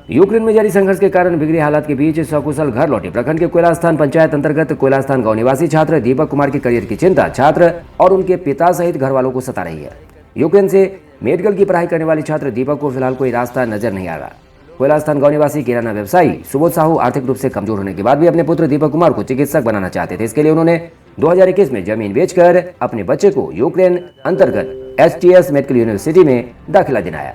Ukraine में जारी संघर्ष के कारण बिगड़ी हालात के बीच सकुशल घर लौटे प्रखंड के कोयलास्थान पंचायत अंतर्गत कोयलास्थान गांव निवासी छात्र दीपक कुमार के करियर की चिंता छात्र और उनके पिता सहित घर वालों को सता रही है। यूक्रेन से मेडिकल की पढ़ाई करने वाले छात्र दीपक को फिलहाल कोई रास्ता नजर नहीं आ रहा। कोयलास्थान गांव निवासी किराना व्यवसायी सुबोध साहू आर्थिक रूप से कमजोर होने के बाद भी अपने पुत्र दीपक कुमार को चिकित्सक बनाना चाहते थे। इसके लिए उन्होंने 2021 में जमीन बेचकर अपने बच्चे को यूक्रेन अंतर्गत एचटीएस मेडिकल यूनिवर्सिटी में दाखिला दिलाया।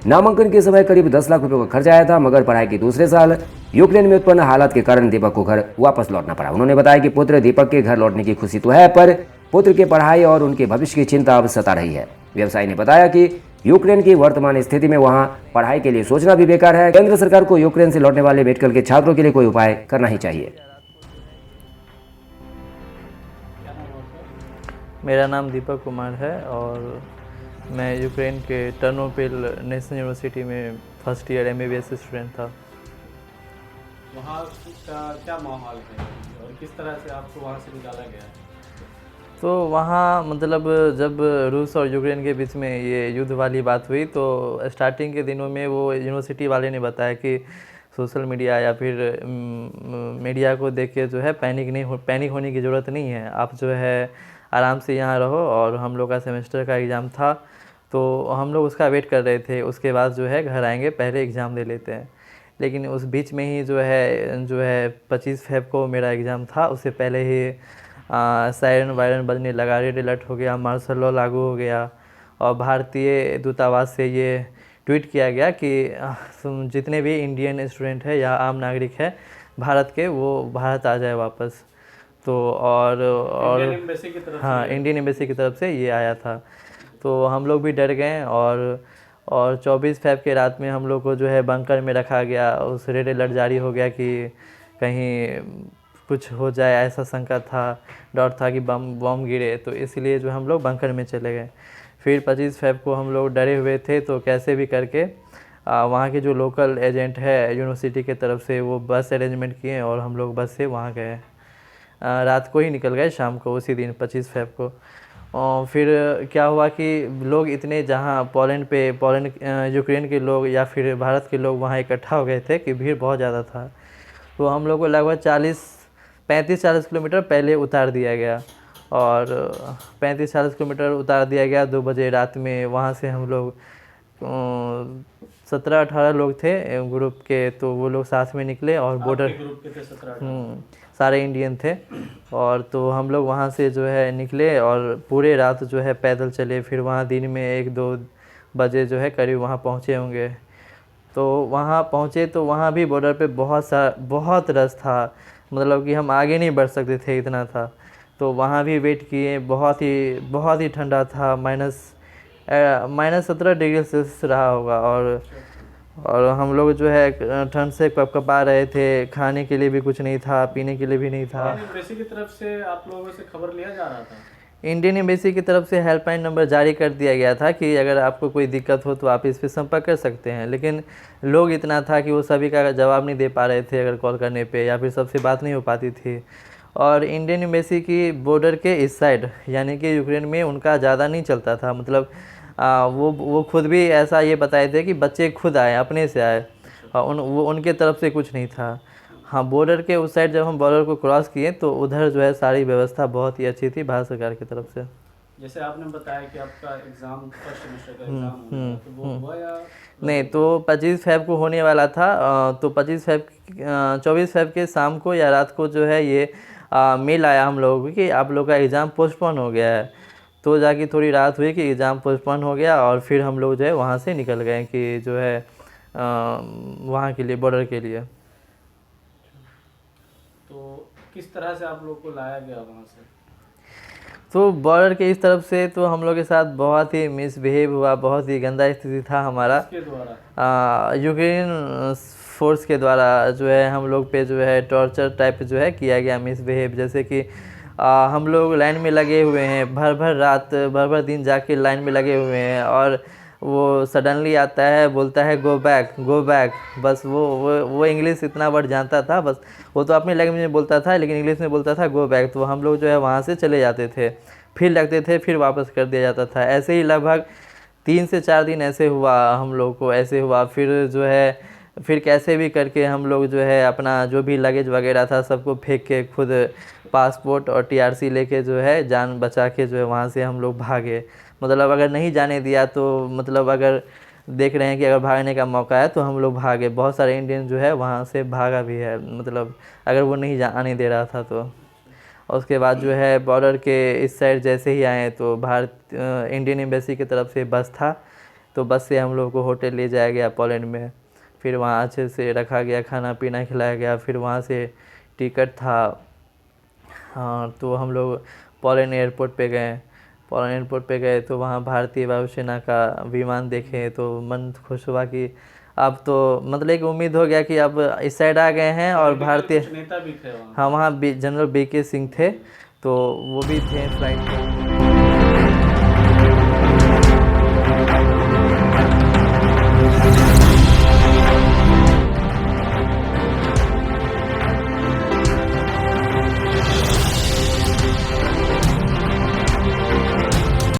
नामांकन के समय करीब 10 लाख रुपए का खर्च आया था, मगर पढ़ाई के दूसरे साल यूक्रेन में उत्पन्न हालात के कारण दीपक को घर वापस लौटना पड़ा। उन्होंने बताया कि पुत्र दीपक के घर लौटने की खुशी तो है, पर पुत्र के पढ़ाई और उनके भविष्य की चिंता अब सता रही है। व्यवसायी ने बताया कि यूक्रेन की वर्तमान स्थिति में वहां पढ़ाई के लिए सोचना भी बेकार है। केंद्र सरकार को यूक्रेन से लौटने वाले मेडिकल के छात्रों के लिए कोई उपाय करना ही चाहिए। मेरा नाम दीपक कुमार है और मैं यूक्रेन के टर्नोपिल नेशनल यूनिवर्सिटी में फर्स्ट ईयर MBBS स्टूडेंट था। वहाँ का क्या माहौल है और किस तरह से आपको वहाँ से निकाला गया? तो वहाँ मतलब जब रूस और यूक्रेन के बीच में ये युद्ध वाली बात हुई तो स्टार्टिंग के दिनों में वो यूनिवर्सिटी वाले ने बताया कि सोशल मीडिया या फिर मीडिया को देख के जो है पैनिक होने की ज़रूरत नहीं है, आप जो है आराम से यहाँ रहो। और हम लोग का सेमेस्टर का एग्ज़ाम था तो हम लोग उसका वेट कर रहे थे, उसके बाद जो है घर आएंगे, पहले एग्ज़ाम दे लेते हैं। लेकिन उस बीच में ही जो है 25 फेब को मेरा एग्ज़ाम था, उससे पहले ही सायरन वायरन बजने लगा, रेड अलर्ट हो गया, मार्शल लॉ लागू हो गया और भारतीय दूतावास से ये ट्वीट किया गया कि जितने भी इंडियन स्टूडेंट है या आम नागरिक है भारत के, वो भारत आ जाए वापस। तो और हाँ, इंडियन एम्बेसी की तरफ से ये आया था। तो हम लोग भी डर गए और 24 फेब के रात में हम लोग को जो है बंकर में रखा गया। उस रेड अलर्ट जारी हो गया कि कहीं कुछ हो जाए, ऐसा शंका था, डर था कि बम गिरे, तो इसलिए जो हम लोग बंकर में चले गए। फिर 25 फेब को हम लोग डरे हुए थे, तो कैसे भी करके वहाँ के जो लोकल एजेंट है यूनिवर्सिटी के तरफ से वो बस अरेंजमेंट किए और हम लोग बस से वहाँ गए। रात को ही निकल गए, शाम को उसी दिन 25 फेब को। और फिर क्या हुआ कि लोग इतने, जहाँ पोलैंड यूक्रेन के लोग या फिर भारत के लोग वहाँ इकट्ठा हो गए थे कि भीड़ बहुत ज़्यादा था। तो हम लोग को लगभग 35-40 किलोमीटर पहले उतार दिया गया और 35-40 किलोमीटर उतार दिया गया 2 बजे रात में। वहाँ से हम लोग 17-18 लोग थे ग्रुप के, तो वो लोग साथ में निकले और बॉर्डर ग्रुप के थे 17-18 सारे इंडियन थे। और तो हम लोग वहाँ से जो है निकले और पूरे रात जो है पैदल चले। फिर वहाँ दिन में 1-2 बजे जो है करीब वहाँ पहुँचे होंगे। तो वहाँ पहुँचे तो वहाँ भी बॉर्डर पे बहुत रश था, मतलब कि हम आगे नहीं बढ़ सकते थे, इतना था। तो वहाँ भी वेट किए, बहुत ही ठंडा था, -17 डिग्री सेल्सियस रहा होगा। और हम लोग जो है ठंड से कपकपा रहे थे, खाने के लिए भी कुछ नहीं था, पीने के लिए भी नहीं था। एम्बेसी की तरफ से आप लोगों से खबर लिया जा रहा था? इंडियन एम्बेसी की तरफ से हेल्पलाइन नंबर जारी कर दिया गया था कि अगर आपको कोई दिक्कत हो तो आप इस पर संपर्क कर सकते हैं। लेकिन लोग इतना था कि वो सभी का जवाब नहीं दे पा रहे थे अगर कॉल करने पे, या फिर सबसे बात नहीं हो पाती थी। और इंडियन एम्बेसी की बॉर्डर के इस साइड यानी कि यूक्रेन में उनका ज़्यादा नहीं चलता था, मतलब वो खुद भी ऐसा ये बताए थे कि बच्चे खुद आए, अपने से आए, वो उनके तरफ से कुछ नहीं था। हाँ, बॉर्डर के उस साइड जब हम बॉर्डर को क्रॉस किए तो उधर जो है सारी व्यवस्था बहुत ही अच्छी थी भारत सरकार की तरफ से। जैसे आपने बताया कि आपका एग्ज़ाम फर्स्ट सेमेस्टर का एग्ज़ाम हुआ, तो वो हुआ या नहीं? तो 25 फेब को होने वाला था। तो 24 फेब के शाम को या रात को जो है ये मेल आया हम लोगों को कि आप लोग का एग्ज़ाम पोस्टपोन हो गया है। तो जाके थोड़ी रात हुई कि एग्ज़ाम पोस्टपोन हो गया और फिर हम लोग जो है वहाँ से निकल गए कि जो है वहाँ के लिए, बॉर्डर के लिए। तो किस तरह से आप लोग को लाया गया वहाँ से? तो बॉर्डर के इस तरफ से तो हम लोग के साथ बहुत ही मिसबिहेव हुआ, बहुत ही गंदा स्थिति था हमारा। किसके द्वारा? यूक्रेन फोर्स के द्वारा जो है हम लोग पे जो है टॉर्चर टाइप जो है किया गया, मिसबिहेव। जैसे कि हम लोग लाइन में लगे हुए हैं, भर भर दिन जाके लाइन में लगे हुए हैं और वो सडनली आता है, बोलता है गो बैक। बस वो इंग्लिश इतना वर्ड जानता था, बस वो तो अपनी लैंग्वेज में बोलता था लेकिन इंग्लिश में बोलता था गो बैक। तो हम लोग जो है वहाँ से चले जाते थे, फिर लगते थे, फिर वापस कर दिया जाता था। ऐसे ही लगभग 3 से 4 दिन ऐसे हुआ हम लोग को, ऐसे हुआ। फिर जो है फिर कैसे भी करके हम लोग जो है अपना जो भी लगेज वगैरह था सबको फेंक के खुद पासपोर्ट और टीआरसी लेके जो है जान बचा के जो है वहाँ से हम लोग भागे। मतलब अगर नहीं जाने दिया तो मतलब अगर देख रहे हैं कि अगर भागने का मौका है तो हम लोग भागे। बहुत सारे इंडियन जो है वहाँ से भागा भी है, मतलब अगर वो नहीं आने दे रहा था तो। और उसके बाद जो है बॉर्डर के इस साइड जैसे ही आए तो इंडियन एम्बेसी की तरफ से बस था, तो बस से हम लोग को होटल ले जाया गया पोलैंड में। फिर वहाँ अच्छे से रखा गया, खाना पीना खिलाया गया। फिर वहाँ से टिकट था, हाँ, तो हम लोग पोलैंड एयरपोर्ट पे गए। पोलैंड एयरपोर्ट पे गए तो वहाँ भारतीय वायुसेना का विमान देखे तो मन खुश हुआ कि अब तो मतलब एक उम्मीद हो गया कि अब इस साइड आ गए हैं। और भारतीय, कुछ नेता भी थे वहाँ। हाँ, वहाँ जनरल बीके सिंह थे तो वो भी थे फ्लाइट में।